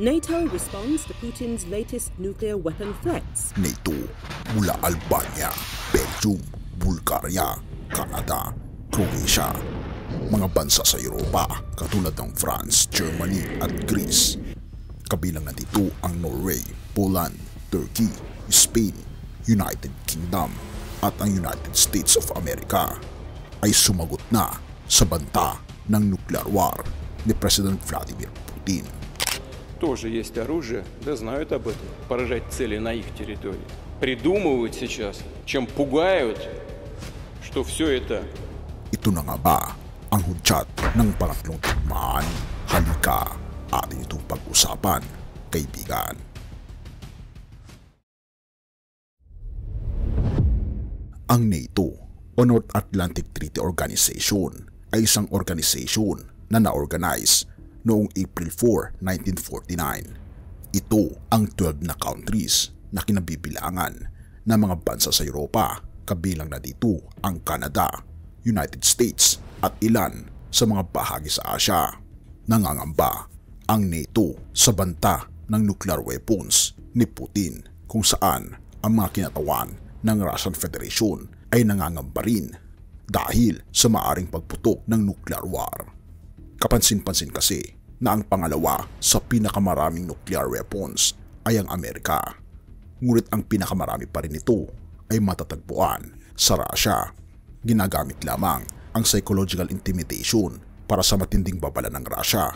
NATO responds to Putin's latest nuclear weapon threats. NATO mula Albania, Belgium, Bulgaria, Canada, Croatia, mga bansa sa Europa katulad ng France, Germany at Greece. Kabilang na dito ang Norway, Poland, Turkey, Spain, United Kingdom at ang United States of America ay sumagot na sa banta ng nuclear war ni President Vladimir Putin. Тоже есть оружие, да знают об этом, поражать цели на их территории. Придумывают сейчас, чем пугают, что все это... Ito na nga ba ang hudyat ng pangatlong digmaan? Halika, atin itong pag-usapan, kaibigan. Ang NATO o North Atlantic Treaty Organization ay isang organisasyon na na-organize noong April 4, 1949. Ito ang 12 na countries na kinabibilangan ng mga bansa sa Europa, kabilang na dito ang Canada, United States at ilan sa mga bahagi sa Asia. Nangangamba ang NATO sa banta ng nuclear weapons ni Putin, kung saan ang mga kinatawan ng Russian Federation ay nangangamba rin dahil sa maaring pagputok ng nuclear war. Kapansin-pansin kasi na ang pangalawa sa pinakamaraming nuclear weapons ay ang Amerika. Ngunit ang pinakamarami pa rin ito ay matatagpuan sa Russia. Ginagamit lamang ang psychological intimidation para sa matinding babala ng Russia.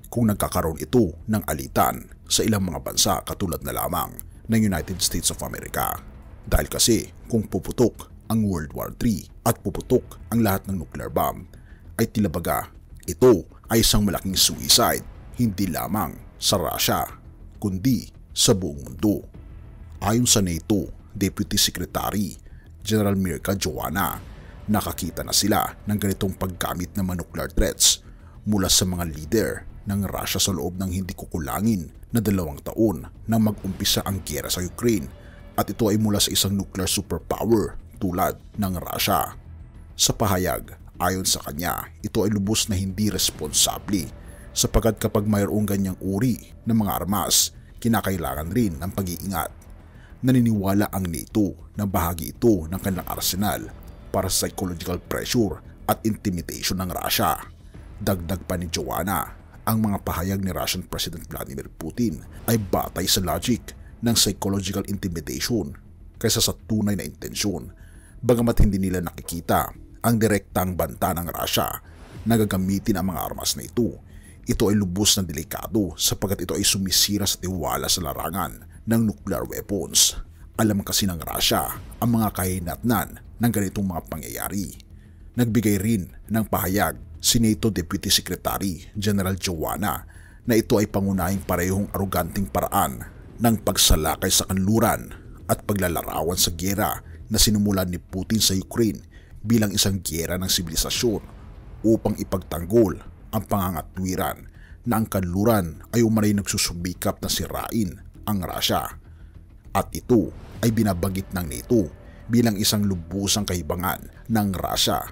Kung nagkakaroon ito ng alitan sa ilang mga bansa katulad na lamang ng United States of America. Dahil kasi kung puputok ang World War III at puputok ang lahat ng nuclear bomb, ay tilabaga ito ay isang malaking suicide hindi lamang sa Russia kundi sa buong mundo. Ayon sa NATO Deputy Secretary General Mirka Joanna, nakakita na sila ng ganitong paggamit ng mga nuclear threats mula sa mga leader ng Russia sa loob ng hindi kukulangin na 2 taon nang mag-umpisa ang giyera sa Ukraine, at ito ay mula sa isang nuclear superpower tulad ng Russia. Sa pahayag, ayon sa kanya, ito ay lubos na hindi responsable sapagkat kapag mayroong ganyang uri ng mga armas, kinakailangan rin ng pag-iingat. Naniniwala ang NATO na bahagi ito ng kanilang arsenal para sa psychological pressure at intimidation ng Russia. Dagdag pa ni Joanna, ang mga pahayag ni Russian President Vladimir Putin ay batay sa logic ng psychological intimidation kaysa sa tunay na intensyon, bagamat hindi nila nakikita ang direktang banta ng Russia na gagamitin ang mga armas na ito. Ito ay lubos na delikado sapagkat ito ay sumisira sa tiwala sa larangan ng nuclear weapons. Alam kasi ng Russia ang mga kahinatnan ng ganitong mga pangyayari. Nagbigay rin ng pahayag si NATO Deputy Secretary General Joanna na ito ay pangunahing parehong aruganting paraan ng pagsalakay sa kanluran at paglalarawan sa giyera na sinumulan ni Putin sa Ukraine bilang isang giyera ng sibilisasyon upang ipagtanggol ang pangangatwiran na ang kanluran ay umanay nagsusubikap na sirain ang Russia. At ito ay binabagit ng NATO bilang isang lubusang kahibangan ng Russia.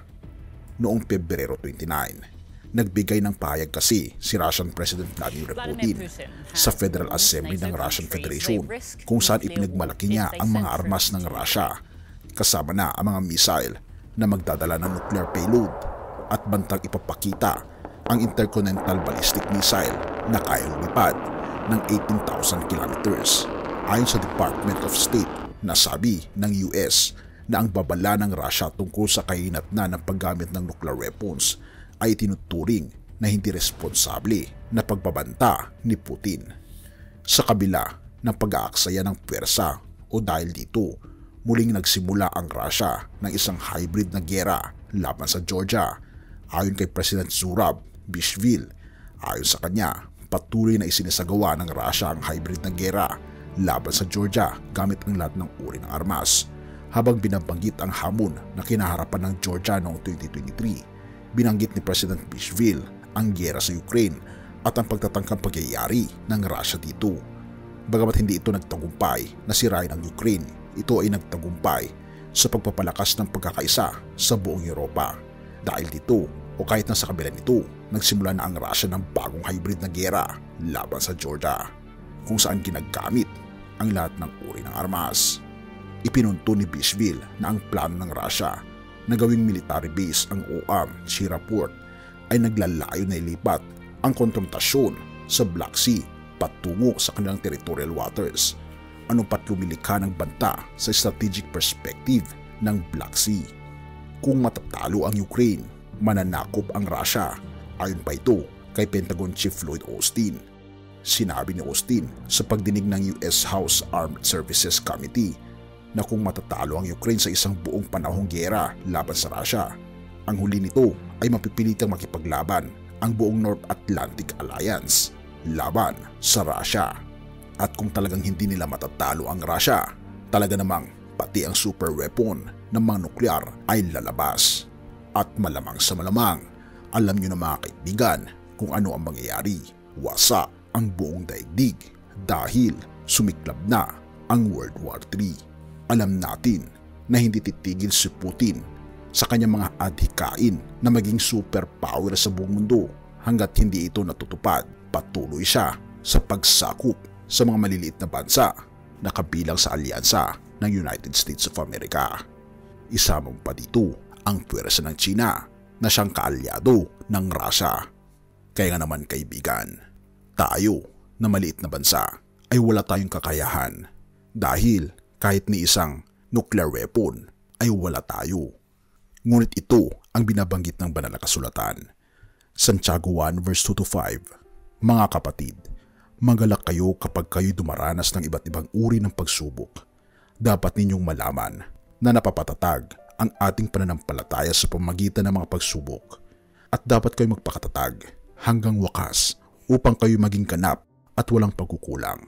Noong Pebrero 29, nagbigay ng pahayag kasi si Russian President Vladimir Putin sa Federal Assembly ng Russian Federation, kung saan ipinagmalaki niya ang mga armas ng Russia, kasama na ang mga missile na magdadala ng nuclear payload at bantang ipapakita ang intercontinental ballistic missile na kaya lumipad ng 18,000 kilometers. Ayon sa Department of State, nasabi ng US na ang babala ng Russia tungkol sa kahinatnan ng paggamit ng nuclear weapons ay tinuturing na hindi responsable na pagbabanta ni Putin. Sa kabila ng pag-aaksaya ng puwersa o dahil dito, muling nagsimula ang Russia ng isang hybrid na giyera laban sa Georgia. Ayon kay President Zurab Bishvili, ayon sa kanya, patuloy na isinisagawa ng Russia ang hybrid na giyera laban sa Georgia gamit ang lahat ng uri ng armas. Habang binabanggit ang hamon na kinaharapan ng Georgia noong 2023, binanggit ni President Bishvili ang giyera sa Ukraine at ang pagtatangkang pagyayari ng Russia dito. Bagamat hindi ito nagtagumpay na sirain ang Ukraine, ito ay nagtagumpay sa pagpapalakas ng pagkakaisa sa buong Europa. Dahil dito o kahit na sa kabila nito, nagsimula na ang Russia ng bagong hybrid na giyera laban sa Georgia, kung saan ginagamit ang lahat ng uri ng armas. Ipinunto ni Bishville na ang plano ng Russia na gawing military base ang OAM Shiraport ay naglalayo na ilipat ang konfrontasyon sa Black Sea patungo sa kanilang territorial waters, anupat lumilikha ng banta sa strategic perspective ng Black Sea. Kung matatalo ang Ukraine, mananakop ang Russia, ayon pa ito kay Pentagon Chief Lloyd Austin. Sinabi ni Austin sa pagdinig ng US House Armed Services Committee na kung matatalo ang Ukraine sa isang buong panahong giyera laban sa Russia, ang huli nito ay mapipilitang makipaglaban ang buong North Atlantic Alliance laban sa Russia. At kung talagang hindi nila matatalo ang Russia, talaga namang pati ang super weapon ng mga nuklear ay lalabas. At malamang sa malamang, alam nyo na mga kaibigan kung ano ang mangyayari. Wasak ang buong daigdig dahil sumiklab na ang World War III. Alam natin na hindi titigil si Putin sa kanyang mga adhikain na maging superpower sa buong mundo hanggat hindi ito natutupad. Patuloy siya sa pagsakop sa mga maliliit na bansa na kabilang sa alyansa ng United States of America. Isama pa dito ang puwersa ng China na siyang kaalyado ng Russia. Kaya nga naman kaibigan, tayo na maliit na bansa ay wala tayong kakayahan dahil kahit ni isang nuclear weapon ay wala tayo. Ngunit ito ang binabanggit ng banal na kasulatan. Santiago 1 verse 2-5. Mga kapatid, magalak kayo kapag kayo dumaranas ng iba't ibang uri ng pagsubok. Dapat ninyong malaman na napapatatag ang ating pananampalataya sa pamamagitan ng mga pagsubok. At dapat kayo magpakatatag hanggang wakas upang kayo maging ganap at walang pagkukulang.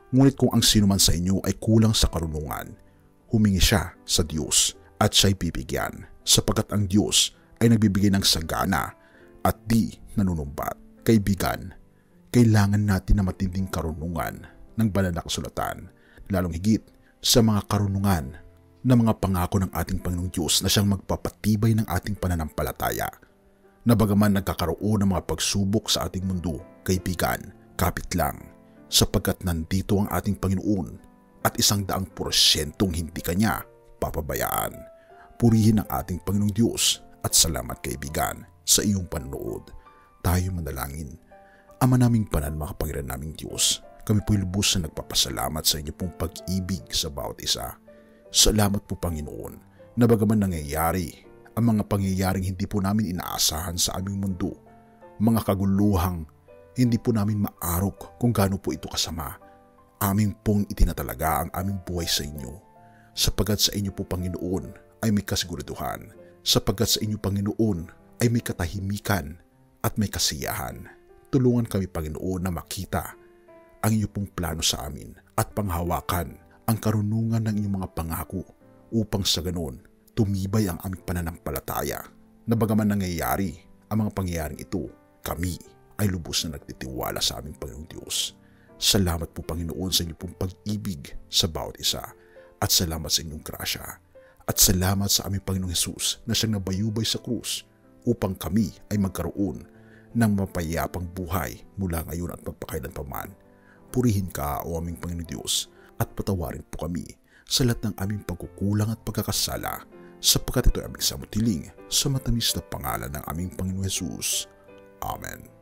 Ngunit kung ang sino man sa inyo ay kulang sa karunungan, humingi siya sa Diyos at siya'y bibigyan, sapagkat ang Diyos ay nagbibigay ng sagana at di nanunumbat. Kaibigan, kailangan natin na matinding karunungan ng banal na kasulatan, lalong higit sa mga karunungan na mga pangako ng ating Panginoong Diyos na siyang magpapatibay ng ating pananampalataya. Na bagaman nagkakaroon ng mga pagsubok sa ating mundo, kaibigan, kapit lang, sapagkat nandito ang ating Panginoon at 100% hindi kanya papabayaan. Purihin ang ating Panginoong Diyos at salamat kaibigan sa iyong panonood. Tayo manalangin. Ama naming banal, makapangyarihan naming Diyos, kami po'y lubos na nagpapasalamat sa inyo pong pag-ibig sa bawat isa. Salamat po Panginoon na bagaman nangyayari ang mga pangyayaring hindi po namin inaasahan sa aming mundo, mga kaguluhang hindi po namin maarok kung gaano po ito kasama. Aming pong itinatalaga ang aming buhay sa inyo. Sapagkat sa inyo po Panginoon ay may kasiguraduhan. Sapagkat sa inyo Panginoon ay may katahimikan at may kasiyahan. Tulungan kami Panginoon na makita ang inyo pong plano sa amin at panghawakan ang karunungan ng inyong mga pangako upang sa ganon tumibay ang aming pananampalataya na bagaman nangyayari ang mga pangyayaring ito, kami ay lubos na nagtitiwala sa aming Panginoong Diyos. Salamat po Panginoon sa inyong pong pag-ibig sa bawat isa at salamat sa inyong grasya at salamat sa aming Panginoong Hesus na siyang nabayubay sa krus upang kami ay magkaroon ng mapayapang buhay mula ngayon at magpakailanpaman. Purihin ka o aming Panginoong Diyos at patawarin po kami sa lahat ng aming pagkukulang at pagkakasala sapagkat ito ay aming samutiling sa matamis na pangalan ng aming Panginoong Hesus. Amen.